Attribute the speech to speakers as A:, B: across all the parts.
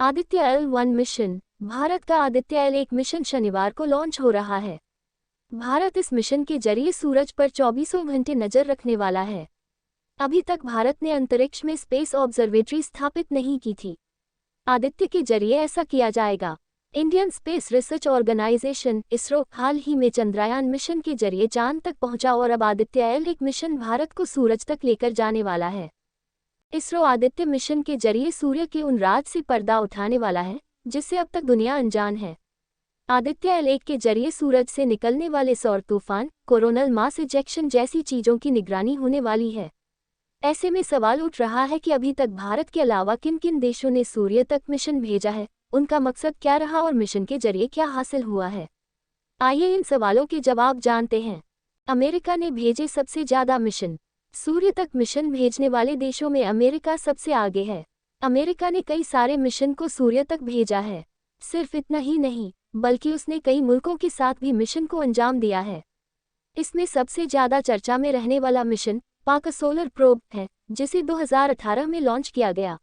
A: Aditya L1 mission. Bharat का Aditya L1 mission शनिवार को लॉन्च हो रहा है। भारत इस मिशन के जरिए सूरज पर 24 घंटे नजर रखने वाला है। अभी तक भारत ने अंतरिक्ष में स्पेस ऑब्जर्वेटरी स्थापित नहीं की थी। आदित्य के जरिए ऐसा किया जाएगा। Indian Space Research Organisation ISRO हाल ही में चंद्रयान मिशन के जरिए चांद तक पहुंचा और अब आदित्य L1 मिशन भारत को सूरज तक लेकर जाने वाला है। इसरो आदित्य मिशन के जरिए सूर्य के उन राज से पर्दा उठाने वाला है जिससे अब तक दुनिया अनजान है। आदित्य L1 के जरिए सूरज से निकलने वाले सौर तूफान, कोरोनल मास इजेक्शन जैसी चीजों की निगरानी होने वाली है। ऐसे में सवाल उठ रहा है कि अभी तक भारत के अलावा किन किन देशों ने सूर्य तक मिशन भेजा है, उनका मकसद क्या रहा और मिशन के जरिए क्या हासिल हुआ है। आइए इन सवालों के जवाब जानते हैं। अमेरिका ने भेजे सबसे ज्यादा मिशन। सूर्य तक मिशन भेजने वाले देशों में अमेरिका सबसे आगे है। अमेरिका ने कई सारे मिशन को सूर्य तक भेजा है। सिर्फ इतना ही नहीं, बल्कि उसने कई मुल्कों के साथ भी मिशन को अंजाम दिया है। इसमें सबसे ज्यादा चर्चा में रहने वाला मिशन पाकस सोलर प्रोब है, जिसे 2018 में लॉन्च किया गया।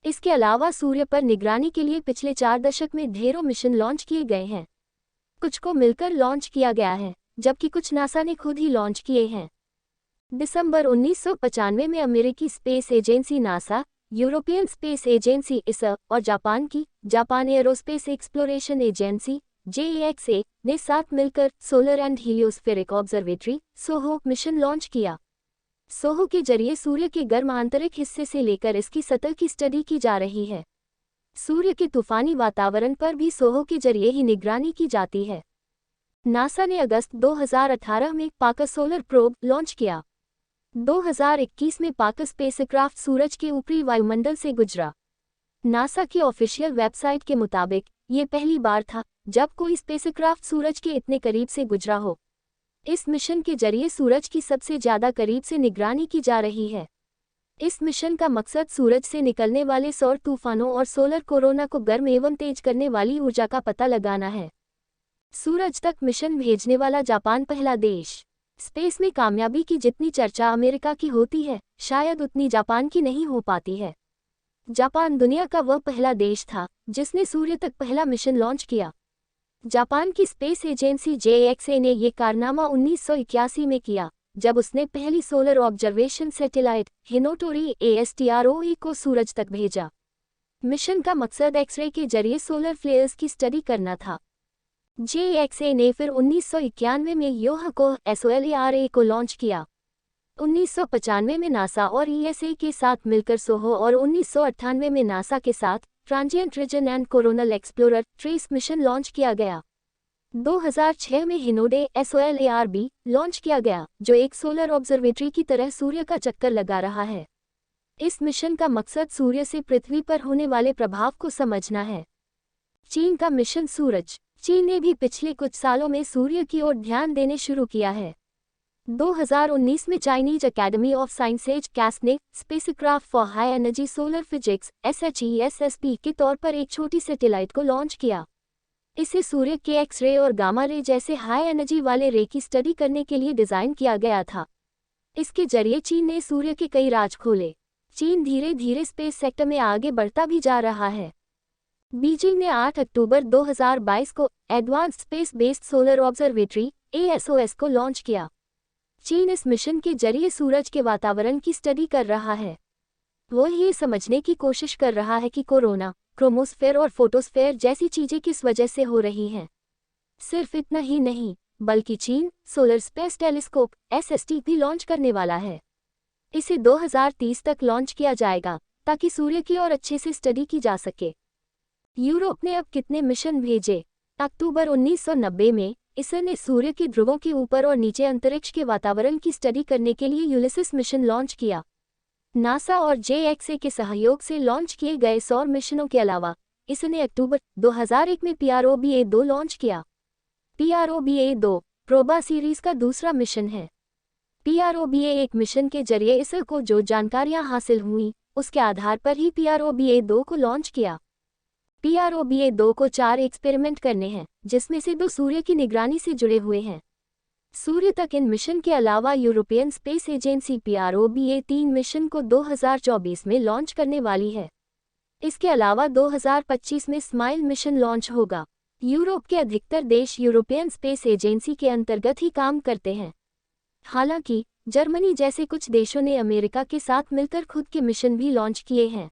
A: इसके अलावा सूर्य पर निगरानी के लिए पिछले 4 दशक में ढेरों मिशन लॉन्च किए गए हैं। कुछ को मिलकर लॉन्च किया गया है, जबकि कुछ नासा ने खुद ही लॉन्च किए हैं। दिसंबर 1995 में अमेरिकी space agency NASA, European Space Agency ISA और Japan Aerospace Exploration Agency JAXA ने साथ मिलकर Solar and Heliospheric Observatory SOHO mission launch किया। SOHO के जरिए सूर्य के गर्म आंतरिक हिस्से से लेकर इसकी सतह की स्टडी की जा रही है। सूर्य के तूफानी वातावरण पर भी SOHO के जरिए ही निगरानी की जाती है। नासा ने अगस्त 2018 में पाकस सोलर प्रोब लॉन्च किया। 2021 में पाकस स्पेसक्राफ्ट सूरज के ऊपरी वायुमंडल से गुजरा। नासा की ऑफिशियल वेबसाइट के मुताबिक ये पहली बार था जब कोई स्पेसक्राफ्ट सूरज के इतने करीब से गुजरा हो। इस मिशन के जरिए सूरज की सबसे ज्यादा करीब से निगरानी की जा रही है। इस मिशन का मकसद सूरज से निकलने वाले सौर तूफानों और सोलर कोरोना को गर्म एवं तेज करने वाली ऊर्जा का पता लगाना है। सूरज तक मिशन भेजने वाला जापान पहला देश। स्पेस में कामयाबी की जितनी चर्चा अमेरिका की होती है, शायद उतनी जापान की नहीं हो पाती है। जापान दुनिया का वह पहला देश था जिसने सूर्य तक पहला मिशन लॉन्च किया। जापान की स्पेस एजेंसी JAXA ने ये कारनामा 1981 में किया, जब उसने पहली सोलर ऑब्जर्वेशन सैटेलाइट हिनोटोरी ASTROE को सूरज तक भेजा। मिशन का मकसद एक्सरे के जरिए सोलर फ्लेयर्स की स्टडी करना था। JAXA ने फिर 1991 में योहाको SOLARA को लॉन्च किया। 1995 में नासा और ESA के साथ मिलकर SOHO और 1998 में नासा के साथ transient region and coronal explorer TRACE mission launch किया गया। 2006 में हिनोडे SOLARB लॉन्च किया गया, जो एक सोलर ऑब्जर्वेटरी की तरह सूर्य का चक्कर लगा रहा है। इस मिशन का मकसद सूर्य से पृथ्वी पर होने वाले प्रभाव को समझना है। चीन का मिशन सूरज। चीन ने भी पिछले कुछ सालों में सूर्य की ओर ध्यान देने शुरू किया है। 2019 में Chinese academy of sciences CAS ने spacecraft for high energy solar physics SHESSP के तौर पर एक छोटी सैटेलाइट को लॉन्च किया। इसे सूर्य के एक्स-रे और गामा रे जैसे हाई एनर्जी वाले रे की स्टडी करने के लिए डिजाइन किया गया था। इसके जरिए चीन ने सूर्य के कई राज खोले। चीन धीरे धीरे स्पेस सेक्टर में आगे बढ़ता भी जा रहा है। बीजिंग ने 8 अक्टूबर 2022 को advanced space based solar observatory ASOS को लॉन्च किया। चीन इस मिशन के जरिए सूरज के वातावरण की स्टडी कर रहा है। वो ये समझने की कोशिश कर रहा है कि कोरोना, क्रोमोस्फेयर और फोटोस्फेयर जैसी चीजें किस वजह से हो रही हैं। सिर्फ इतना ही नहीं, बल्कि चीन सोलर स्पेस टेलीस्कोप SST भी लॉन्च करने वाला है। इसे 2030 तक लॉन्च किया जाएगा ताकि सूर्य की और अच्छे से स्टडी की जा सके। यूरोप ने अब कितने मिशन भेजे? अक्टूबर 1990 में ISA ने सूर्य के ध्रुवों के ऊपर और नीचे अंतरिक्ष के वातावरण की स्टडी करने के लिए यूलिसिस मिशन लॉन्च किया। नासा और JAXA के सहयोग से लॉन्च किए गए सौर मिशनों के अलावा ISA ने अक्टूबर 2001 में PROBA-2 लॉन्च किया। PROBA-2 प्रोबा सीरीज का दूसरा मिशन है। PROBA-1 मिशन के जरिए ISA को जो जानकारियां हासिल हुई, उसके आधार पर ही PROBA-2 को लॉन्च किया। PROBA-2 को 4 एक्सपेरिमेंट करने हैं, जिसमें से 2 सूर्य की निगरानी से जुड़े हुए हैं। सूर्य तक इन मिशन के अलावा European Space agency PROBA-3 mission को 2024 में लॉन्च करने वाली है। इसके अलावा 2025 में स्माइल मिशन लॉन्च होगा। यूरोप के अधिकतर देश यूरोपियन स्पेस एजेंसी के अंतर्गत ही काम करते हैं। हालांकि जर्मनी जैसे कुछ देशों ने अमेरिका के साथ मिलकर खुद के मिशन भी लॉन्च किए हैं।